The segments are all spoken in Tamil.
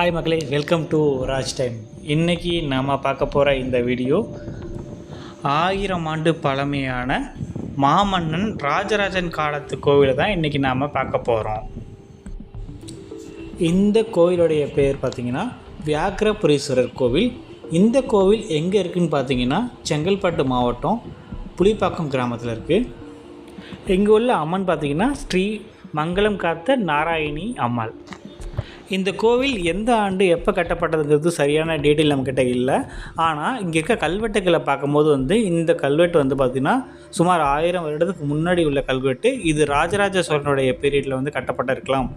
ஹாய் மக்களே, வெல்கம் டு ராஜ் டைம். இன்றைக்கி நாம் பார்க்க போகிற இந்த வீடியோ 1000 ஆண்டு பழமையான மாமன்னன் ராஜராஜன் காலத்து கோவிலை தான் இன்றைக்கி நாம் பார்க்க போகிறோம். இந்த கோவிலுடைய பேர் பார்த்திங்கன்னா வியாக்கிரபுரீஸ்வரர் கோவில். இந்த கோவில் எங்கே இருக்குதுன்னு பார்த்தீங்கன்னா செங்கல்பட்டு மாவட்டம் புலிப்பாக்கம் கிராமத்தில் இருக்குது. இங்கே உள்ள அம்மன் பார்த்திங்கன்னா ஸ்ரீ மங்களம் காத்த நாராயணி அம்மாள். இந்த கோவில் எந்த ஆண்டு எப்போ கட்டப்பட்டதுங்கிறது சரியான டீட்டெயில் நம்மக்கிட்ட இல்லை. ஆனால் இங்கே இருக்க கல்வெட்டுக்களை பார்க்கும்போது இந்த கல்வெட்டு பார்த்திங்கன்னா சுமார் 1000 வருடத்துக்கு முன்னாடி உள்ள கல்வெட்டு. இது ராஜராஜ சோழனுடைய பீரியடில் கட்டப்பட்டிருக்கலாம்.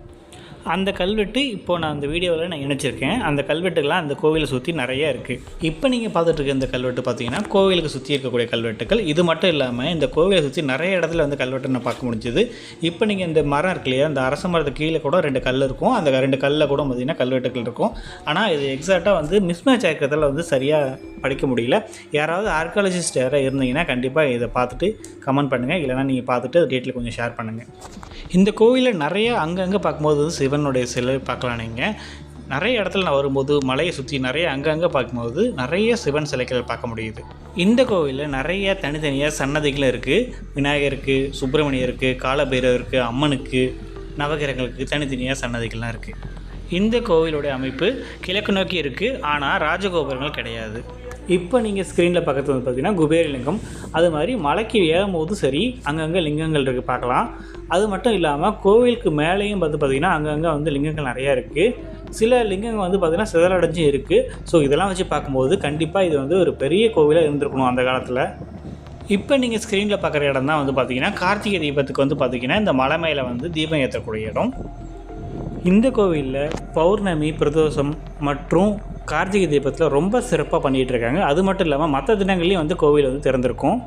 அந்த கல்வெட்டு இப்போது நான் அந்த வீடியோவில் நான் இணைச்சிருக்கேன். அந்த கல்வெட்டுகள்லாம் அந்த கோவிலை சுற்றி நிறைய இருக்குது. இப்போ நீங்கள் பார்த்துட்டு இருக்க இந்த கல்வெட்டு பார்த்திங்கன்னா கோவிலுக்கு சுற்றி இருக்கக்கூடிய கல்வெட்டுகள். இது மட்டும் இல்லாமல் இந்த கோவிலை சுற்றி நிறைய இடத்துல கல்வெட்டு நான் பார்க்க முடிஞ்சுது. இப்போ நீங்கள் இந்த மரம் இருக்கு இல்லையா, அந்த அரச மரத்துக்கு கீழே கூட 2 கல் இருக்கும். அந்த 2 கல்லில் கூட பார்த்திங்கன்னா கல்வெட்டுகள் இருக்கும். ஆனால் இது எக்ஸாக்டாக மிஸ்மேட்ச் ஆகிறதுல சரியாக படிக்க முடியல. யாராவது ஆர்கியாலஜிஸ்ட் யாராவது இருந்தீங்கன்னா கண்டிப்பாக இதை பார்த்துட்டு கமெண்ட் பண்ணுங்கள். இல்லைனா நீங்கள் பார்த்துட்டு டீட்டெயில் கொஞ்சம் ஷேர் பண்ணுங்கள். இந்த கோவிலில் நிறைய அங்கங்கே பார்க்கும்போது சிவனுடைய சிலை பார்க்கலாம். நீங்கள் நிறைய இடத்துல நான் வரும்போது மலையை சுற்றி நிறைய அங்கங்கே பார்க்கும்போது நிறைய சிவன் சிலைகள் பார்க்க முடியுது. இந்த கோவிலில் நிறைய தனித்தனியாக சன்னதிகள் இருக்குது. விநாயகருக்கு, சுப்பிரமணியருக்கு, காலபைரவருக்கு, அம்மனுக்கு, நவகிரகங்களுக்கு தனித்தனியாக சன்னதிகள்லாம் இருக்குது. இந்த கோவிலுடைய அமைப்பு கிழக்கு நோக்கி இருக்குது. ஆனால் ராஜகோபுரங்கள் கிடையாது. இப்போ நீங்கள் ஸ்க்ரீனில் பக்கத்தில் பார்த்திங்கன்னா குபேரலிங்கம். அது மாதிரி மலைக்கு ஏறும்போது சரி அங்கங்கே லிங்கங்கள் இருக்குது பார்க்கலாம். அது மட்டும் இல்லாமல் கோவிலுக்கு மேலேயும் பார்த்திங்கன்னா அங்கங்கே லிங்கங்கள் நிறையா இருக்குது. சில லிங்கங்கள் பார்த்திங்கன்னா சிதறடைஞ்சும் இருக்குது. ஸோ இதெல்லாம் வச்சு பார்க்கும்போது கண்டிப்பாக இது ஒரு பெரிய கோவிலாக இருந்திருக்கணும் அந்த காலத்தில். இப்போ நீங்கள் ஸ்க்ரீனில் பார்க்குற இடம் தான் பார்த்திங்கன்னா கார்த்திகை தீபத்துக்கு பார்த்திங்கன்னா இந்த மலை மேலே தீபம் ஏற்றக்கூடிய இடம். இந்த கோவிலில் பௌர்ணமி, பிரதோஷம் மற்றும் கார்த்திகை தீபத்தில் ரொம்ப சிறப்பாக பண்ணிகிட்ருக்காங்க. அது மட்டும் இல்லாமல் மற்ற தினங்கள்லேயும் கோவில் திறந்திருக்கும்.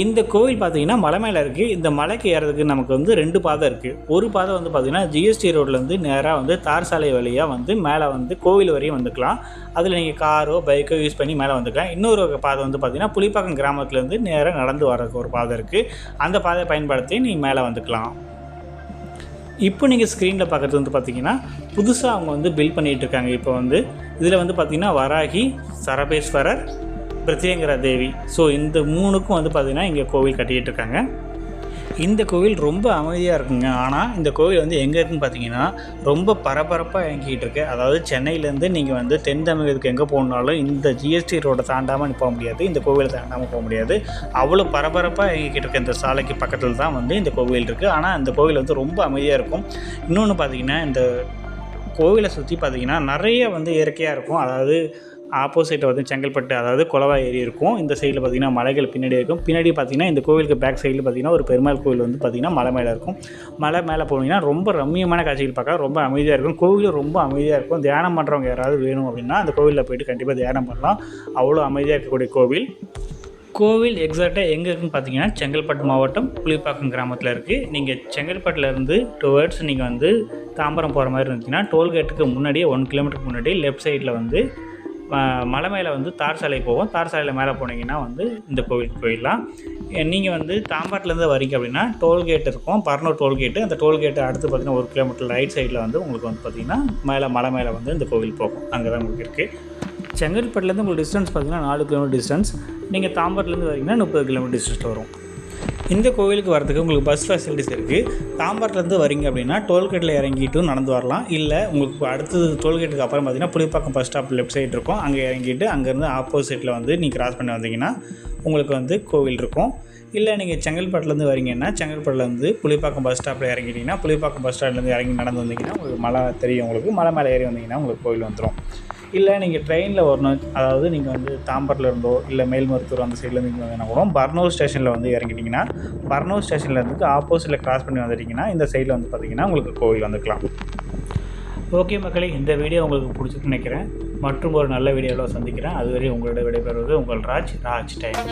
இந்த கோவில் பார்த்திங்கன்னா மலை மேலே இருக்குது. இந்த மலைக்கு ஏறதுக்கு நமக்கு 2 பாதை இருக்குது. ஒரு பாதை பார்த்திங்கன்னா ஜிஎஸ்டி ரோட்லேருந்து நேராக தார் சாலை வழியாக மேலே கோவில் வரையும் வந்துக்கலாம். அதில் நீங்கள் காரோ பைக்கோ யூஸ் பண்ணி மேலே வந்துக்கலாம். இன்னொரு பாதை பார்த்திங்கன்னா புலிப்பாக்கம் கிராமத்துலேருந்து நேராக நடந்து வரதுக்கு ஒரு பாதை இருக்குது. அந்த பாதையை பயன்படுத்தி நீங்கள் மேலே வந்துக்கலாம். இப்போ நீங்கள் ஸ்க்ரீனில் பார்க்குறது பார்த்திங்கன்னா புதுசாக அவங்க பில்ட் பண்ணிகிட்ருக்காங்க. இப்போ இதில் பார்த்திங்கன்னா வராகி, சரபேஸ்வரர், பிரத்யங்கரா தேவி. ஸோ இந்த 3க்கும் பார்த்திங்கன்னா இங்கே கோவில் கட்டிகிட்டு இருக்காங்க. இந்த கோவில் ரொம்ப அமைதியாக இருக்குங்க. ஆனால் இந்த கோவில் எங்கே இருக்குதுன்னு பார்த்தீங்கன்னா ரொம்ப பரபரப்பாக இயங்கிட்டு இருக்கு. அதாவது சென்னையிலேருந்து நீங்கள் தென் தமிழகத்துக்கு எங்கே போகணுன்னாலும் இந்த ஜிஎஸ்டி ரோடை தாண்டாமல் போக முடியாது, இந்த கோவிலை தாண்டாமல் போக முடியாது. அவ்வளோ பரபரப்பாக இயங்கிட்டு இருக்க இந்த சாலைக்கு பக்கத்தில் தான் இந்த கோவில் இருக்குது. ஆனால் இந்த கோவில் ரொம்ப அமைதியாக இருக்கும். இன்னொன்று பார்த்திங்கன்னா இந்த கோவிலை சுற்றி பார்த்திங்கன்னா நிறைய இயற்கையாக இருக்கும். அதாவது ஆப்போசிட்டில் செங்கல்பட்டு, அதாவது குளவா ஏரி இருக்கும். இந்த சைடில் பார்த்திங்கன்னா மலைகள் பின்னாடி இருக்கும். பின்னாடி பார்த்திங்கன்னா இந்த கோவிலுக்கு பேக் சைடில் பார்த்திங்கன்னா ஒரு பெருமாள் கோவில் பார்த்திங்கன்னா மலை மேலே இருக்கும். மலை மேலே போனீங்கன்னா ரொம்ப ரம்மியமான காட்சிகள் பார்க்க ரொம்ப அமைதியாக இருக்கும். கோவிலும் ரொம்ப அமைதியாக இருக்கும். தியானம் பண்ணுறவங்க யாராவது வேணும் அப்படின்னா அந்த கோவிலில் போய்ட்டு கண்டிப்பாக தியானம் பண்ணலாம். அவ்வளோ அமைதியாக இருக்கக்கூடிய கோவில். கோவில் எக்ஸாக்டாக எங்கே இருக்குதுன்னு பார்த்தீங்கன்னா செங்கல்பட்டு மாவட்டம் புலிப்பாக்கம் கிராமத்தில் இருக்குது. நீங்கள் செங்கல்பட்டுலேருந்து டுவர்ட்ஸ் நீங்கள் தாம்பரம் போகிற மாதிரி இருந்துச்சுன்னா டோல்கேட்டுக்கு முன்னாடியே 1 கிலோமீட்டருக்கு முன்னாடி லெஃப்ட் சைடில் மலை மேலே தார் சாலை போகும். தார் சாலையில் மேலே போனீங்கன்னா இந்த கோவிலுக்கு போயிடலாம். நீங்கள் தாம்பாட்டிலேருந்து வரீங்க அப்படின்னா டோல்கேட் இருக்கும், பர்னூர் டோல்கேட்டு. அந்த டோல்கேட்டு அடுத்து பார்த்திங்கன்னா 1 கிலோமீட்டர் ரைட் சைடில் உங்களுக்கு பார்த்திங்கன்னா மலை மேலே இந்த கோவில் போகும். அங்கே தான் உங்களுக்கு இருக்குது. செங்கல்பட்டுலேருந்து உங்களுக்கு டிஸ்டன்ஸ் பார்த்திங்கன்னா 4 கிலோமீட்டர் டிஸ்டன்ஸ். நீங்கள் தாம்பாட்டிலேருந்து வரீங்கன்னா 30 கிலோமீட்டர் டிஸ்டன்ஸ் வரும். இந்த கோவிலுக்கு வரதுக்கு உங்களுக்கு பஸ் ஃபெசிலிட்டிஸ் இருக்குது. தாம்பாட்டிலேருந்து வரீங்க அப்படின்னா டோல்கேட்டில் இறங்கிட்டு நடந்து வரலாம். இல்லை உங்களுக்கு அடுத்தது டோல்கேட்டுக்கு அப்புறம் பார்த்திங்கன்னா Pulipakkam bus stop left side இருக்கும். அங்கே இறங்கிட்டு அங்கேருந்து ஆப்போசிட்டில் நீங்கள் கிராஸ் பண்ணி வந்தீங்கன்னா உங்களுக்கு கோவில் இருக்கும். இல்லை நீங்கள் செங்கல்பட்டுலேருந்து வரீங்கன்னா செங்கல்பட்டுலேருந்து புலிப்பாக்கம் பஸ் ஸ்டாப்பில் இறங்கிட்டிங்கன்னா புலிப்பாக்கம் பஸ் ஸ்டாண்ட்லேருந்து இறங்கி நடந்து வந்தீங்கன்னா உங்களுக்கு மலை தெரியும். உங்களுக்கு மலை மேலே ஏறி வந்தீங்கன்னா உங்களுக்கு கோவில் வந்துடும். இல்லை நீங்கள் ட்ரெயினில் வரணும், அதாவது நீங்கள் தாம்பரத்தில் இருந்தோ இல்லை மேல்மருத்தூர் அந்த சைட்லேருந்து நீங்கள் வந்தீங்கன்னா கூட பர்னூர் ஸ்டேஷனில் இறங்கிட்டிங்கன்னா பர்னூர் ஸ்டேஷன்லேருந்து ஆப்போசிட்டில் கிராஸ் பண்ணி வந்துட்டிங்கன்னா இந்த சைடில் பார்த்திங்கன்னா உங்களுக்கு கோவில் வந்துக்கலாம். ஓகே மக்களே, இந்த வீடியோ உங்களுக்கு பிடிச்சிருக்குன்னு நினைக்கிறேன். மற்றும் ஒரு நல்ல வீடியோவில் சந்திக்கிறேன். அதுவரை உங்களோட விடைபெறுவது உங்கள் ராஜ் டைம்.